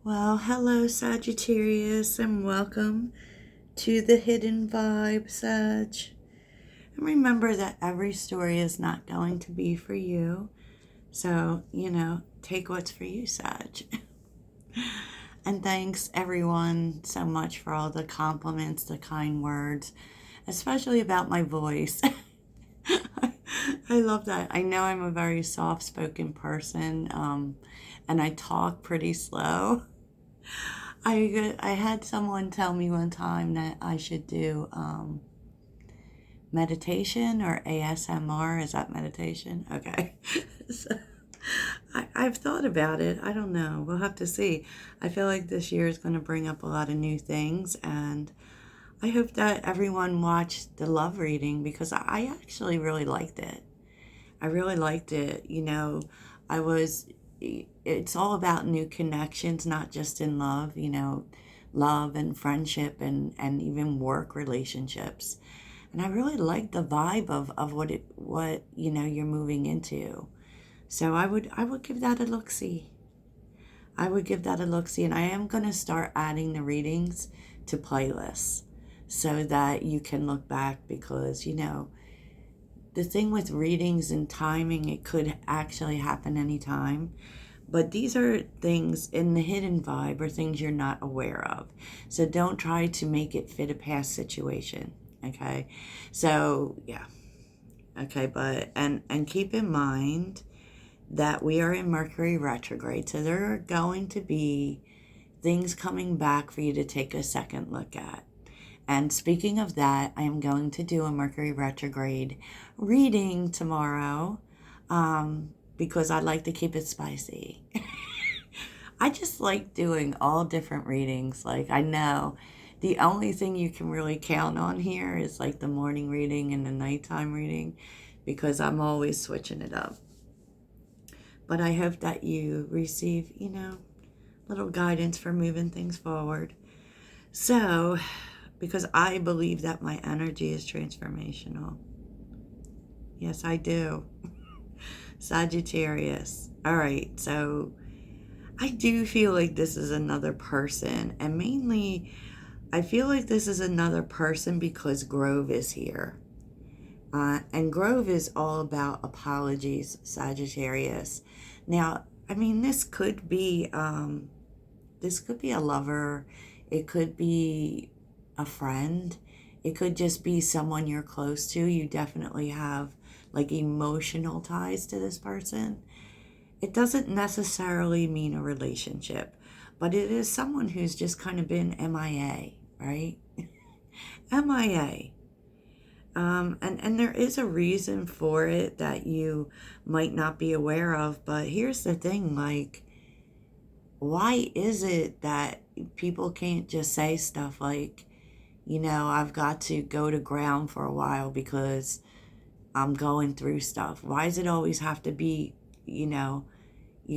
Well, hello, Sagittarius, and welcome to the Hidden Vibe, Sag. And remember that every story is not going to be for you. So, take what's for you, Sag. And thanks, everyone, so much for all the compliments, the kind words, especially about my voice. I love that. I know I'm a very soft spoken person, and I talk pretty slow. I had someone tell me one time that I should do meditation or ASMR. Is that meditation? Okay. So I've thought about it. I don't know. We'll have to see. I feel like this year is going to bring up a lot of new things, and I hope that everyone watched the love reading because I actually really liked it. I really liked it. I was, it's all about new connections, not just in love, love and friendship and even work relationships. And I really like the vibe of what you're moving into. So I would give that a look see. I would give that a look see. And I am going to start adding the readings to playlists so that you can look back because, the thing with readings and timing, it could actually happen anytime. But these are things in the hidden vibe or things you're not aware of. So don't try to make it fit a past situation. Okay. So yeah. Okay, but and keep in mind that we are in Mercury retrograde. So there are going to be things coming back for you to take a second look at. And speaking of that, I am going to do a Mercury retrograde reading tomorrow because I like to keep it spicy. I just like doing all different readings. Like, I know the only thing you can really count on here is like the morning reading and the nighttime reading because I'm always switching it up. But I hope that you receive, little guidance for moving things forward. So, because I believe that my energy is transformational. Yes, I do. Sagittarius. All right, so I do feel like this is another person, and mainly I feel like this is another person because Grove is here. And Grove is all about apologies, Sagittarius. Now, I mean, this could be a lover, it could be a friend, it could just be someone you're close to. You definitely have like emotional ties to this person. It doesn't necessarily mean a relationship, but it is someone who's just kind of been MIA, right? MIA. And there is a reason for it that you might not be aware of, but here's the thing, like, why is it that people can't just say stuff like, I've got to go to ground for a while because I'm going through stuff? Why does it always have to be, you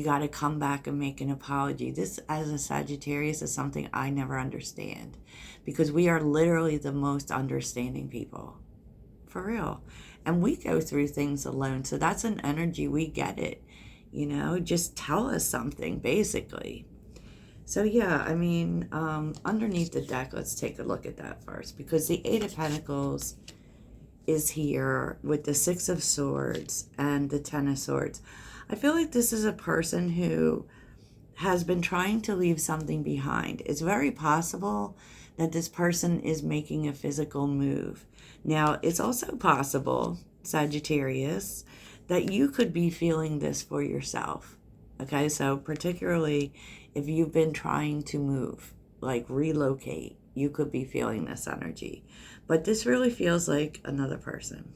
got to come back and make an apology? This, as a Sagittarius, is something I never understand because we are literally the most understanding people. For real. And we go through things alone. So that's an energy. We get it. Just tell us something, basically. So, yeah, I mean, underneath the deck, let's take a look at that first because the Eight of Pentacles is here with the Six of Swords and the Ten of Swords. I feel like this is a person who has been trying to leave something behind. It's very possible that this person is making a physical move. Now, it's also possible, Sagittarius, that you could be feeling this for yourself. Okay, so particularly if you've been trying to move, like relocate, you could be feeling this energy. But this really feels like another person.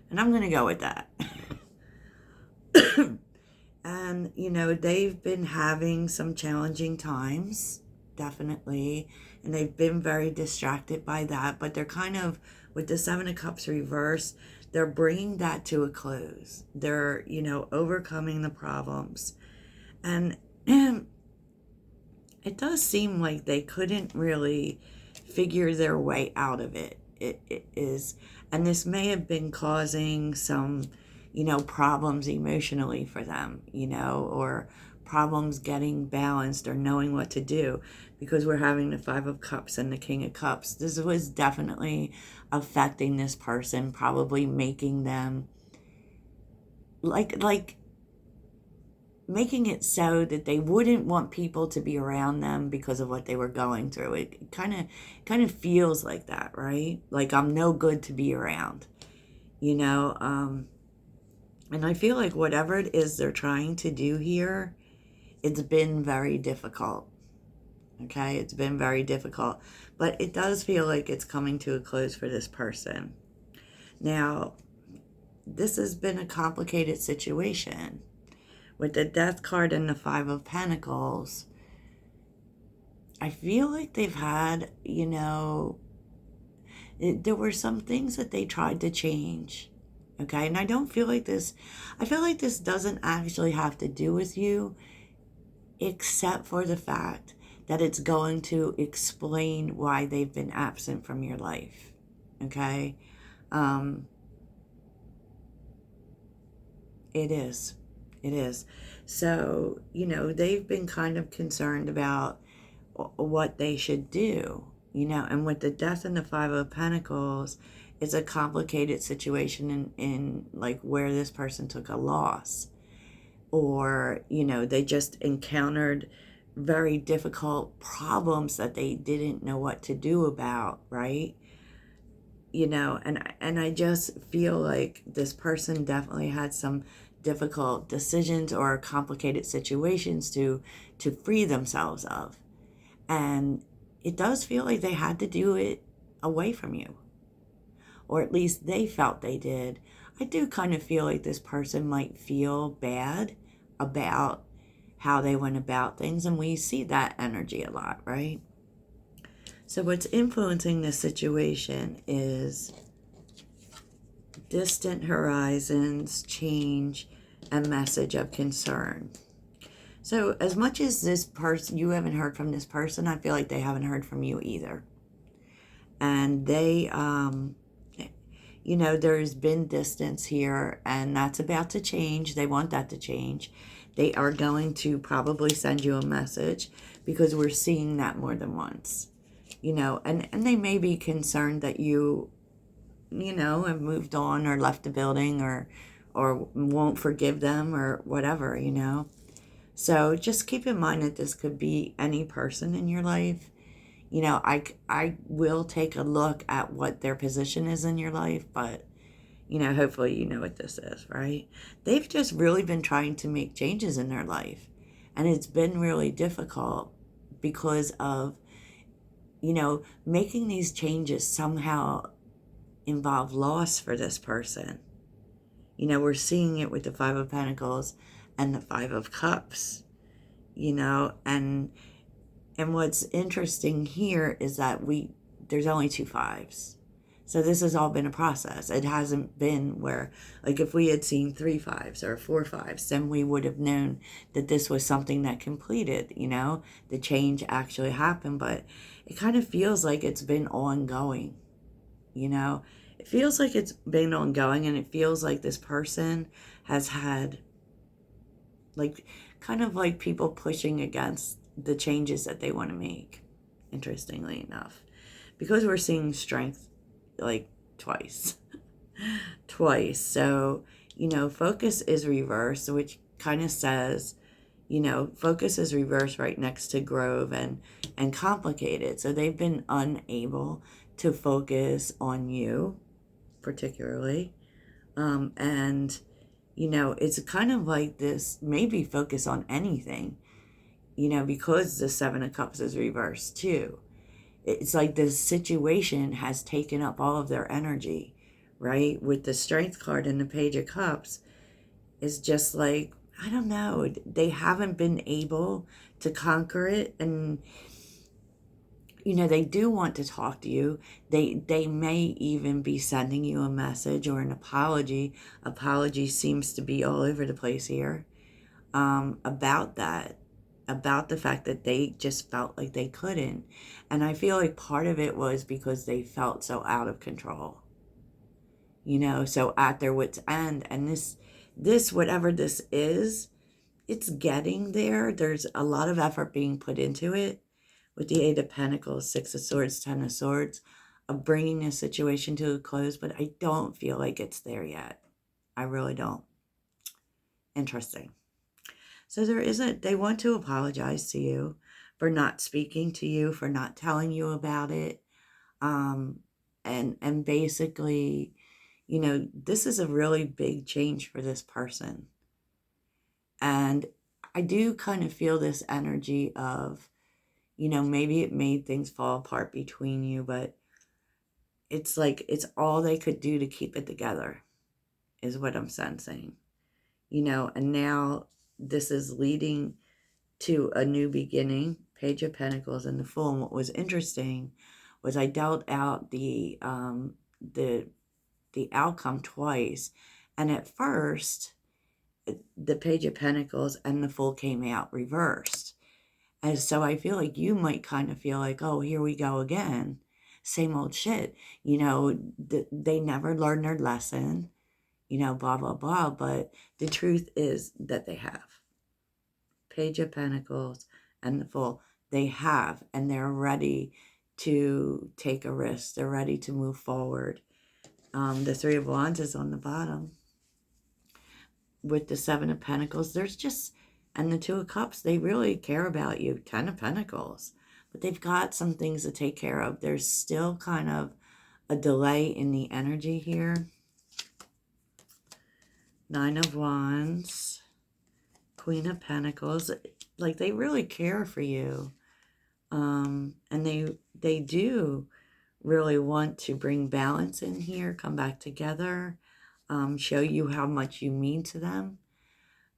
And I'm going to go with that. And, they've been having some challenging times, definitely. And they've been very distracted by that. But they're kind of, with the Seven of Cups reverse, they're bringing that to a close. They're, overcoming the problems. And it does seem like they couldn't really figure their way out of it. It is. And this may have been causing some problems emotionally for them, or problems getting balanced or knowing what to do, because we're having the Five of Cups and the King of Cups. This was definitely affecting this person, probably making them like making it so that they wouldn't want people to be around them because of what they were going through. It kind of feels like that, right? Like I'm no good to be around, you know. And I feel like whatever it is they're trying to do here, it's been very difficult. Okay, it's been very difficult, but it does feel like it's coming to a close for this person. Now, this has been a complicated situation. With the Death card and the Five of Pentacles, I feel like they've had, there were some things that they tried to change. Okay, and I don't feel like this, I feel like this doesn't actually have to do with you, except for the fact that it's going to explain why they've been absent from your life. Okay? It is. It is. So, they've been kind of concerned about what they should do, and with the Death and the Five of Pentacles, it's a complicated situation in like where this person took a loss, or, they just encountered very difficult problems that they didn't know what to do about, right? And I just feel like this person definitely had some difficult decisions or complicated situations to free themselves of. And it does feel like they had to do it away from you, or at least they felt they did. I do kind of feel like this person might feel bad about how they went about things, and we see that energy a lot, right? So what's influencing this situation is distant horizons, change, and message of concern. So as much as this person, you haven't heard from this person, I feel like they haven't heard from you either. And they, there's been distance here, and that's about to change. They want that to change. They are going to probably send you a message, because we're seeing that more than once. And they may be concerned that you have moved on or left the building, or won't forgive them or whatever, So just keep in mind that this could be any person in your life. I will take a look at what their position is in your life, but, hopefully you know what this is, right? They've just really been trying to make changes in their life, and it's been really difficult because of, making these changes somehow involve loss for this person. We're seeing it with the Five of Pentacles and the Five of Cups, and what's interesting here is that there's only two fives. So this has all been a process. It hasn't been where, like, if we had seen three fives or four fives, then we would have known that this was something that completed, the change actually happened. But it kind of feels like it's been ongoing, It feels like it's been ongoing, and it feels like this person has had, like, kind of like people pushing against the changes that they want to make, interestingly enough. Because we're seeing strength, like, twice. Twice. So, focus is reversed, which kind of says, focus is reversed right next to grove and complicated. So they've been unable to focus on you, particularly. And, it's kind of like this, maybe focus on anything, because the Seven of Cups is reversed too. It's like this situation has taken up all of their energy, right? With the Strength card and the Page of Cups, it's just like, I don't know, they haven't been able to conquer it. And, they do want to talk to you. They may even be sending you a message or an apology. Apology seems to be all over the place here, about that, about the fact that they just felt like they couldn't. And I feel like part of it was because they felt so out of control, so at their wits' end. And this, whatever this is, it's getting there. There's a lot of effort being put into it with the Eight of Pentacles, Six of Swords, Ten of Swords, of bringing this situation to a close, but I don't feel like it's there yet. I really don't. Interesting. So they want to apologize to you for not speaking to you, for not telling you about it. And basically, you know, this is a really big change for this person. And I do kind of feel this energy of, you know, maybe it made things fall apart between you, but it's like it's all they could do to keep it together, is what I'm sensing. You know, and now this is leading to a new beginning. Page of Pentacles and the Fool. And what was interesting was I dealt out the outcome twice, and at first the Page of Pentacles and the Fool came out reversed. And so I feel like you might kind of feel like, oh, here we go again. Same old shit. You know, they never learned their lesson, you know, blah, blah, blah. But the truth is that they have. Page of Pentacles and the Fool. They have, and they're ready to take a risk. They're ready to move forward. The Three of Wands is on the bottom. With the Seven of Pentacles, there's just, and the Two of Cups, they really care about you. Ten of Pentacles. But they've got some things to take care of. There's still kind of a delay in the energy here. Nine of Wands. Queen of Pentacles. Like, they really care for you. And they do really want to bring balance in here, come back together, show you how much you mean to them.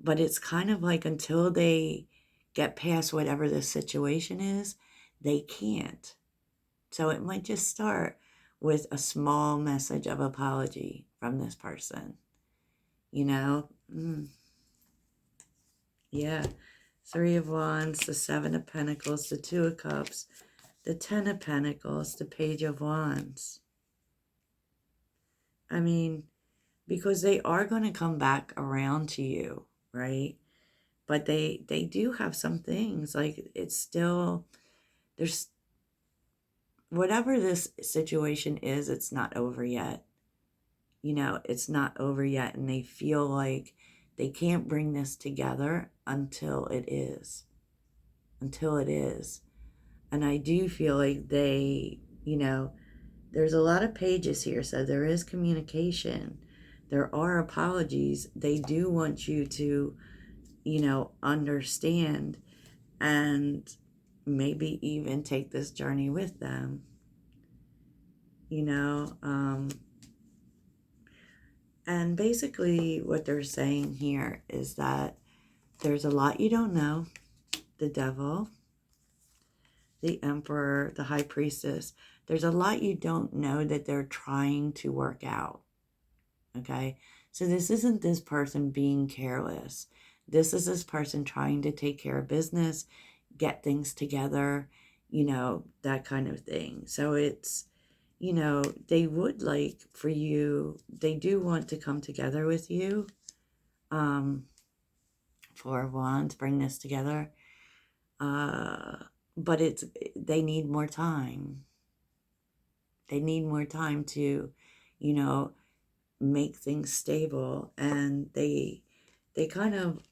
But it's kind of like until they get past whatever the situation is, they can't. So it might just start with a small message of apology from this person. You know? Yeah. Three of Wands, the Seven of Pentacles, the Two of Cups, the Ten of Pentacles, the Page of Wands. I mean, because they are going to come back around to you, right? But they do have some things. Like, it's still, there's, whatever this situation is, it's not over yet. You know, it's not over yet. And they feel like they can't bring this together until it is. Until it is. And I do feel like they, you know, there's a lot of pages here. So there is communication. There are apologies. They do want you to, you know, understand and maybe even take this journey with them. You know, and basically what they're saying here is that there's a lot you don't know. The Devil, the Emperor, the High Priestess. There's a lot you don't know that they're trying to work out. Okay? So this isn't this person being careless. This is this person trying to take care of business, get things together, you know, that kind of thing. So it's, you know, they would like for you, they do want to come together with you. Four of Wands, bring this together. But they need more time. They need more time to, you know, make things stable. And they kind of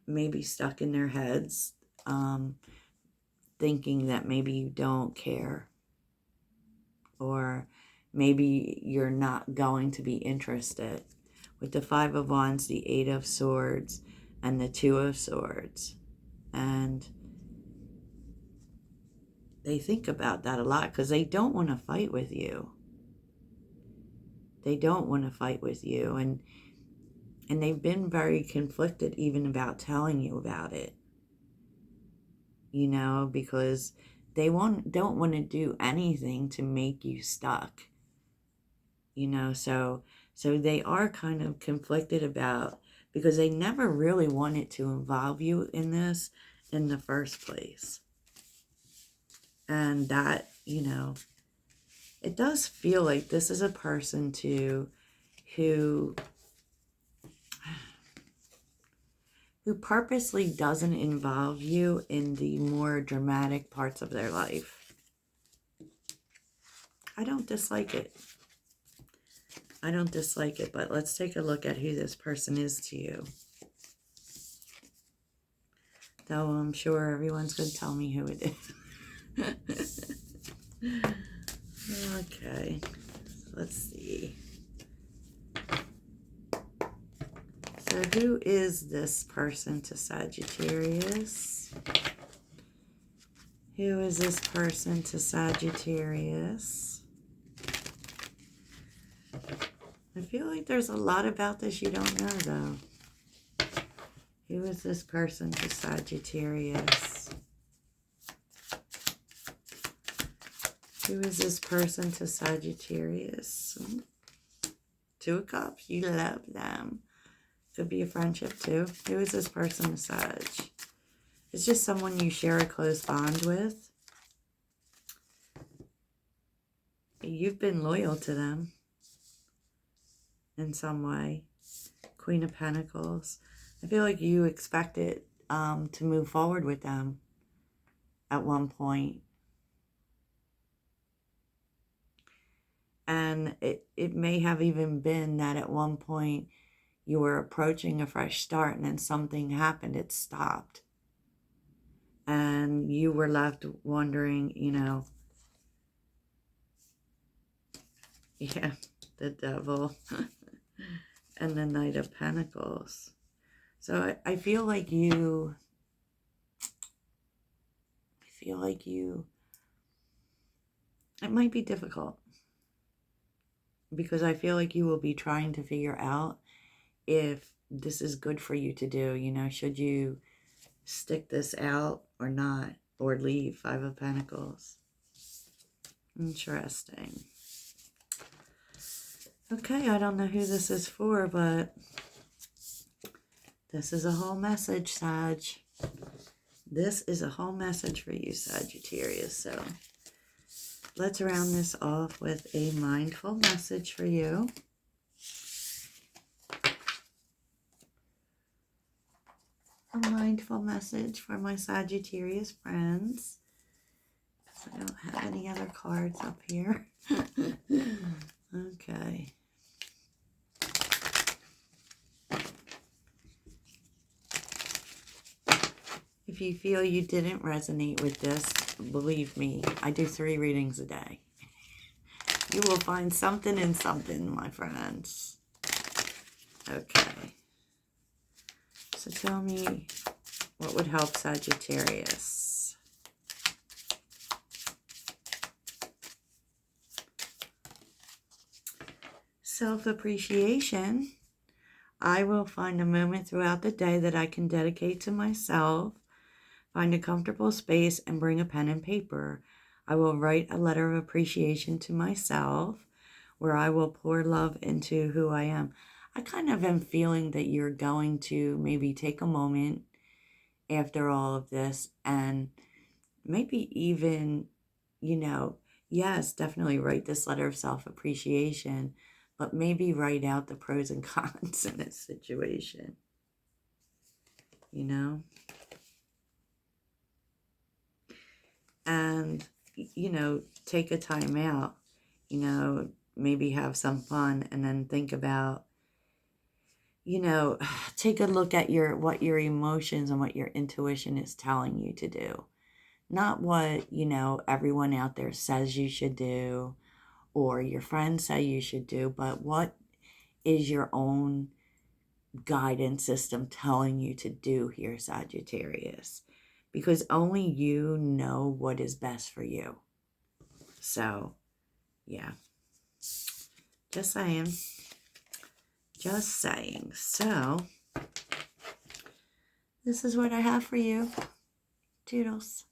maybe stuck in their heads, thinking that maybe you don't care, or maybe you're not going to be interested. With the Five of Wands, the Eight of Swords, and the Two of Swords. And they think about that a lot because they don't want to fight with you. They don't want to fight with you. And they've been very conflicted even about telling you about it. You know, because they don't want to do anything to make you stuck. You know, so they are kind of conflicted about, because they never really wanted to involve you in this in the first place. And that, you know, it does feel like this is a person too who who purposely doesn't involve you in the more dramatic parts of their life. I don't dislike it. I don't dislike it, but let's take a look at who this person is to you. Though I'm sure everyone's going to tell me who it is. Okay, let's see. So who is this person to Sagittarius? Who is this person to Sagittarius? I feel like there's a lot about this you don't know, though. Who is this person to Sagittarius? Who is this person to Sagittarius? Two of Cups. You love them. Could be a friendship, too. Who is this person to Sag? It's just someone you share a close bond with. You've been loyal to them in some way. Queen of Pentacles. I feel like you expected to move forward with them at one point. And it may have even been that at one point you were approaching a fresh start and then something happened, it stopped. And you were left wondering, you know, yeah, the Devil and the Knight of Pentacles. So I feel like you, it might be difficult because I feel like you will be trying to figure out if this is good for you to do. You know, should you stick this out or not, or leave? Five of Pentacles. Interesting. Okay, I don't know who this is for, but this is a whole message, Sag. This is a whole message for you, Sagittarius. So let's round this off with a mindful message for you. A mindful message for my Sagittarius friends. Because I don't have any other cards up here. Okay. If you feel you didn't resonate with this, believe me, I do 3 readings a day. You will find something in something, my friends. Okay. So tell me what would help Sagittarius. Self-appreciation. I will find a moment throughout the day that I can dedicate to myself. Find a comfortable space and bring a pen and paper. I will write a letter of appreciation to myself where I will pour love into who I am. I kind of am feeling that you're going to maybe take a moment after all of this and maybe even, you know, yes, definitely write this letter of self-appreciation, but maybe write out the pros and cons in this situation, you know? And, you know, take a time out, you know, maybe have some fun and then think about, you know, take a look at what your emotions and what your intuition is telling you to do. Not what, you know, everyone out there says you should do or your friends say you should do, but what is your own guidance system telling you to do here, Sagittarius? Because only you know what is best for you. So, yeah. Just saying. Just saying. So, this is what I have for you. Toodles.